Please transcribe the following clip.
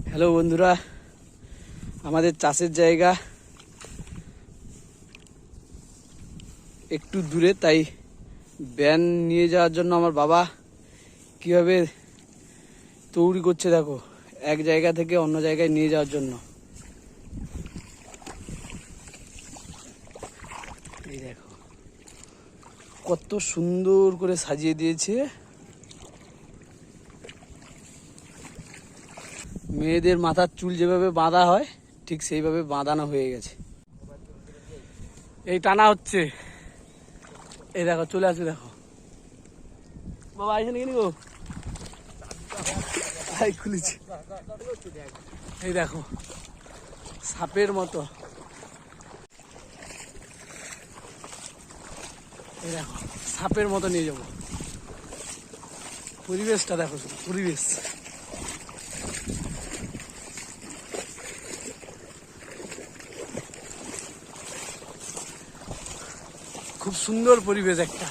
Hello বন্ধুরা, আমাদের চাষের জায়গা একটু দূরে, তাই ব্যান নিয়ে যাওয়ার জন্য আমার বাবা কিভাবে তৈরি করছে দেখো, এক জায়গা থেকে অন্য জায়গায় নিয়ে যাওয়ার জন্য। এই দেখো কত সুন্দর করে সাজিয়ে দিয়েছে। মেয়েদের মাথার চুল যেভাবে বাঁধা হয় ঠিক সেইভাবে বাঁধানো হয়ে গেছে। এই টানা হচ্ছে, এই দেখো চলে আসবে, দেখো বাবা আইসে নাকি গো, খুলেছি। এই দেখো সাপের মতো, এই দেখো সাপের মতো নিয়ে যাবো। পরিবেশটা দেখো, পরিবেশ খুব সুন্দর পরিবেশ একটা।